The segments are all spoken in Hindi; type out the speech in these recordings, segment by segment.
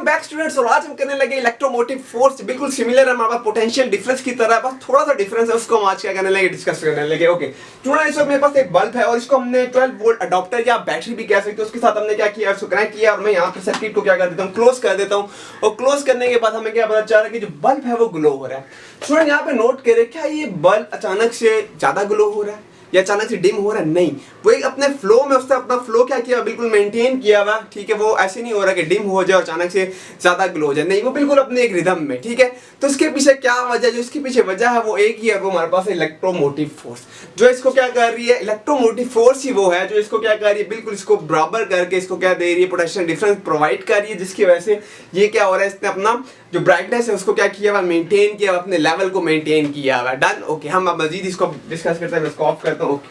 बैक स्टूडेंट्स, और आज हम करने लगे इलेक्ट्रोमोटिव फोर्स। बिल्कुल सिमिलर है हमारे पास पोटेंशियल डिफरेंस की तरह, बस थोड़ा सा डिफरेंस है, उसको हम आज क्या करने लगे, डिस्कस करने लगे। ओके स्टूडेंट, इस वक्त मेरे पास एक बल्ब है और इसको हमने 12 वोल्ट अडॉप्टर या बैटरी भी कह सकते हो, उसके साथ हमने क्या किया, उसको कनेक्ट किया और मैं यहाँ पे सर्किट को क्या कर देता हूँ, क्लोज कर देता हूँ। और क्लोज करने के बाद हमें क्या पता चल रहा है कि जो बल्ब है वो ग्लो हो रहा है। स्टूडेंट यहाँ पे नोट करें, क्या ये बल्ब अचानक से ज्यादा ग्लो हो रहा है या अचानक से डिम हो रहा है? नहीं, वो एक अपने फ्लो में, उसने अपना फ्लो क्या किया, बिल्कुल मेंटेन किया हुआ। ठीक है, वो ऐसे नहीं हो रहा कि डिम हो जाए और अचानक से ज्यादा ग्लो हो जाए, नहीं, वो बिल्कुल अपने एक रिदम में। ठीक है, तो इसके पीछे क्या वजह, जो इसके पीछे वजह है वो एक ही है, वो हमारे पास इलेक्ट्रोमोटिव फोर्स। जो इसको क्या कर रही है, इलेक्ट्रोमोटिव फोर्स ही वो है जो इसको क्या कर रही है, बिल्कुल इसको बराबर करके इसको क्या दे रही है, पोटेंशियल डिफरेंस प्रोवाइड कर रही है, जिसकी वजह से ये क्या हो रहा है, इसने अपना जो ब्राइटनेस है उसको क्या किया हुआ, मेंटेन किया हुआ, अपने लेवल को मेंटेन किया हुआ। डन। ओके, हम अब मजीद इसको डिस्कस करते हैं, मैं इसको ऑफ करता हूँ।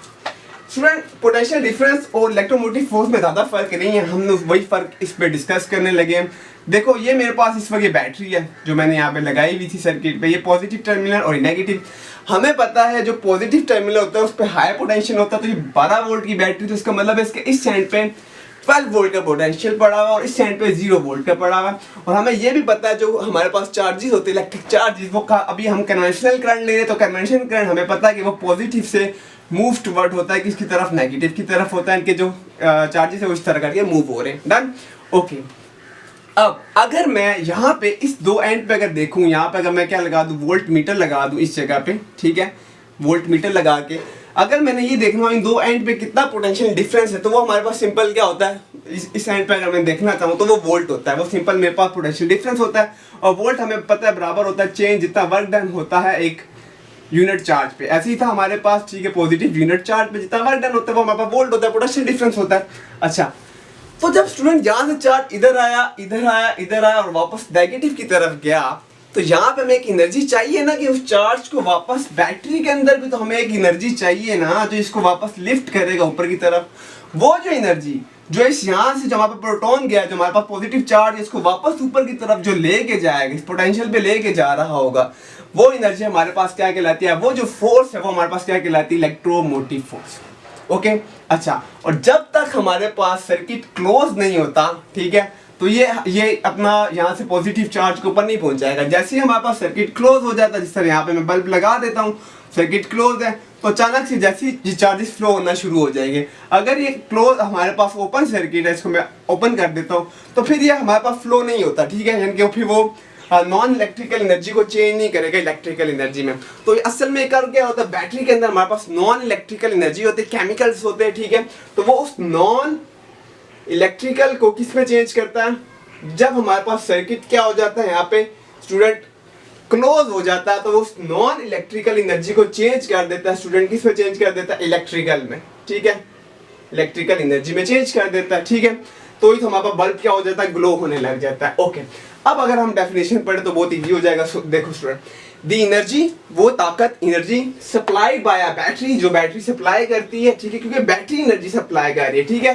स्टूडेंट, पोटेंशियल डिफरेंस और इलेक्ट्रोमोटिव फोर्स में ज़्यादा फर्क नहीं है, हम वही फर्क इस पे डिस्कस करने लगे हैं। देखो, ये मेरे पास इस वक्त ये बैटरी है जो मैंने यहाँ पे लगाई हुई थी सर्किट पे, ये पॉजिटिव टर्मिनल और नेगेटिव। हमें पता है जो पॉजिटिव टर्मिनल होता है उस पर हाई पोटेंशियल होता है, तो ये 12 वोल्ट की बैटरी, तो इसका मतलब है इसके इस साइड पे 12 वोल्ट का पोटेंशियल पड़ा हुआ और इस साइड पे 0 वोल्ट का पड़ा हुआ। और हमें ये भी पता है जो हमारे पास चार्जेस होते हैं, इलेक्ट्रिक चार्जेस, वो अभी हम कन्वेंशनल करंट ले रहे हैं, तो कन्वेंशनल करंट हमें पता है कि वो पॉजिटिव से मूव टुवर्ड होता है, किसकी तरफ, नेगेटिव की तरफ होता है। इनके जो चार्जेस है वो इस तरह करके मूव हो रहे हैं। डन। ओके, अब अगर मैं यहाँ पे इस दो एंड पे अगर देखूँ, यहाँ पे अगर मैं क्या लगा दूँ, वोल्ट मीटर लगा दूँ इस जगह पे, ठीक है, वोल्ट मीटर लगा के अगर मैंने ये देखना हो इन दो एंड पे कितना पोटेंशियल डिफरेंस है, तो वो हमारे पास सिंपल क्या होता है, इस एंड पे अगर मैं देखना चाहूँ तो वो वोल्ट होता है, वो सिंपल मेरे पास पोटेंशियल डिफरेंस होता है। और वोल्ट हमें पता है बराबर होता है चेंज, जितना वर्क डन होता है एक यूनिट चार्ज पे। ऐसे ही था हमारे पास, ठीक है, पॉजिटिव यूनिट चार्ज पे जितना वर्क डन होता है वो हमारे पास वोल्ट होता है, पोटेंशियल डिफरेंस होता है। अच्छा, तो जब स्टूडेंट यहाँ से चार्ज इधर आया, इधर आया, इधर आया और वापस नेगेटिव की तरफ गया, तो यहाँ पे हमें एक एनर्जी चाहिए ना कि उस चार्ज को वापस, बैटरी के अंदर भी तो हमें एक एनर्जी चाहिए ना जो इसको वापस लिफ्ट करेगा ऊपर की तरफ। वो जो एनर्जी जो इस यहाँ से जो हमारे पास प्रोटॉन गया, जो हमारे पास पॉजिटिव चार्ज, इसको वापस ऊपर की तरफ जो लेके जाएगा, इस पोटेंशियल पे लेके जा रहा होगा, वो एनर्जी हमारे पास क्या कहलाती है, वो जो फोर्स है वो हमारे पास क्या कहलाती है, इलेक्ट्रोमोटिव फोर्स। ओके, अच्छा, और जब तक हमारे पास सर्किट क्लोज नहीं होता, ठीक है, तो ये अपना यहाँ से पॉजिटिव चार्ज के ऊपर नहीं पहुंच जाएगा। जैसे ही हमारे पास सर्किट क्लोज हो जाता है, जिस तरह यहाँ पे मैं बल्ब लगा देता हूँ, सर्किट क्लोज है, तो अचानक से जैसे ही चार्जेस फ्लो होना शुरू हो जाएंगे। अगर ये क्लोज हमारे पास ओपन सर्किट है, इसको मैं ओपन कर देता हूँ, तो फिर ये हमारे पास फ्लो नहीं होता, ठीक है, यानी कि फिर वो नॉन इलेक्ट्रिकल एनर्जी को चेंज नहीं करेगा इलेक्ट्रिकल एनर्जी में। तो असल में कर क्या होता है, बैटरी के अंदर हमारे पास नॉन इलेक्ट्रिकल एनर्जी होती है, केमिकल्स होते हैं, ठीक है, तो वो उस नॉन इलेक्ट्रिकल को किस में चेंज करता है, जब हमारे पास सर्किट क्या हो जाता है, यहाँ पे स्टूडेंट क्लोज हो जाता है, तो वो उस नॉन इलेक्ट्रिकल एनर्जी को चेंज कर देता है स्टूडेंट, किस में चेंज कर देता है, इलेक्ट्रिकल में, ठीक है, इलेक्ट्रिकल एनर्जी में चेंज कर देता है, ठीक है। तो ही तो हमारा बल्ब क्या हो जाता है, ग्लो होने लग जाता है। ओके, अब अगर हम डेफिनेशन पढ़े तो बहुत इजी हो जाएगा। देखो स्टूडेंट, द एनर्जी, वो ताकत, energy supply bye a battery, जो बैटरी सप्लाई करती है, ठीक है, क्योंकि बैटरी एनर्जी सप्लाई कर रही है, ठीक है,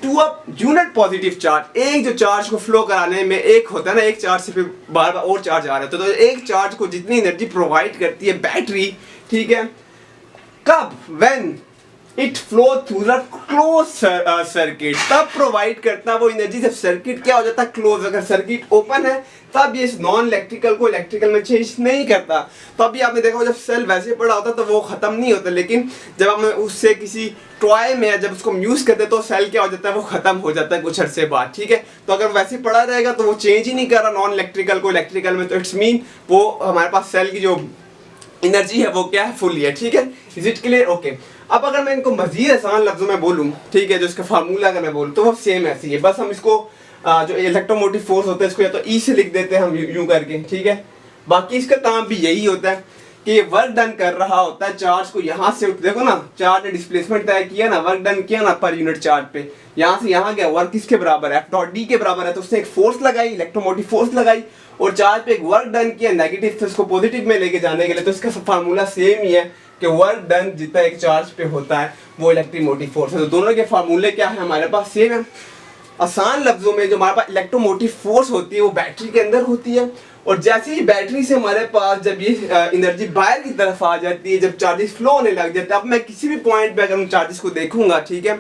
to a unit positive charge, एक जो चार्ज को फ्लो कराने में एक होता है ना, एक चार्ज से फिर बार बार और चार्ज आ रहा है, तो एक चार्ज को जितनी एनर्जी प्रोवाइड करती है बैटरी, ठीक है, कब, when it flow through the close circuit, तब प्रोवाइड करता है वो एनर्जी जब सर्किट क्या हो जाता है, क्लोज। अगर सर्किट ओपन है तब ये नॉन इलेक्ट्रिकल को इलेक्ट्रिकल में चेंज नहीं करता। तो अभी आपने देखा जब सेल वैसे पड़ा होता तो वो खत्म नहीं होता, लेकिन जब हम उससे किसी टॉय में जब उसको यूज करते तो सेल क्या हो जाता है, वो खत्म हो जाता है कुछ अरसे बाद, ठीक है। तो अगर वैसे पड़ा रहेगा तो वो चेंज ही नहीं कर रहा नॉन इलेक्ट्रिकल को इलेक्ट्रिकल में, तो इट्स मीन वो हमारे पास सेल की जो एनर्जी है वो क्या है, फुल है, ठीक है। Is it clear? ओके, अब अगर मैं इनको मजीद आसान लफ्जों में बोलूँ, ठीक है, जो इसका फार्मूला अगर मैं बोलूँ तो वो सेम ऐसी है, बस हम इसको जो इलेक्ट्रोमोटिव फोर्स होता है इसको या तो ई से लिख देते हैं हम यूं करके, ठीक है। बाकी इसका काम भी यही होता है कि ये वर्क डन कर रहा होता है चार्ज को यहाँ से, देखो ना, चार्ज ने डिस्प्लेसमेंट तय किया ना, वर्क डन किया ना पर यूनिट चार्ज पे, यहाँ से यहाँ गया, वर्क किसके बराबर है, एफ डॉट डी के बराबर है, तो उसने एक फोर्स लगाई, इलेक्ट्रोमोटिव फोर्स लगाई और चार्ज पे एक वर्क डन किया नेगेटिव से उसको पॉजिटिव में लेके जाने के लिए। तो इसका फार्मूला सेम ही है कि वर्क डन जितना एक चार्ज पे होता है वो इलेक्ट्रोमोटिव फोर्स है। तो दोनों के फार्मूले क्या है, हमारे पास सेम है। आसान लफ्जों में जो हमारे पास इलेक्ट्रोमोटिव फोर्स होती है वो बैटरी के अंदर होती है, और जैसे ही बैटरी से हमारे पास जब ये एनर्जी बाहर की तरफ आ जाती है, जब चार्जेस फ्लो होने लग जाते हैं, अब मैं किसी भी पॉइंट पे अगर उन चार्जेस को देखूंगा, ठीक है,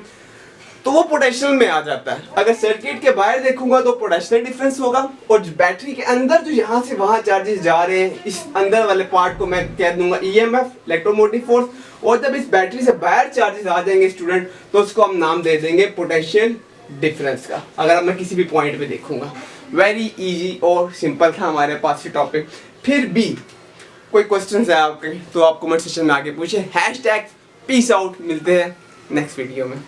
तो वो पोटेंशियल में आ जाता है। अगर सर्किट के बाहर देखूंगा तो पोटेंशियल डिफरेंस होगा, और बैटरी के अंदर जो यहाँ से वहाँ चार्जेस जा रहे हैं, इस अंदर वाले पार्ट को मैं कह दूंगा ईएमएफ, इलेक्ट्रोमोटिव फोर्स। और जब इस बैटरी से बाहर चार्जेस आ जाएंगे स्टूडेंट, तो उसको हम नाम दे देंगे पोटेंशियल डिफरेंस का। अगर मैं किसी भी पॉइंट पे देखूंगा, वेरी इजी और सिंपल था हमारे पास ये टॉपिक। फिर भी कोई क्वेश्चन है आपके तो आप कमेंट सेक्शन में आके पूछे। #पीस आउट, मिलते हैं नेक्स्ट वीडियो में।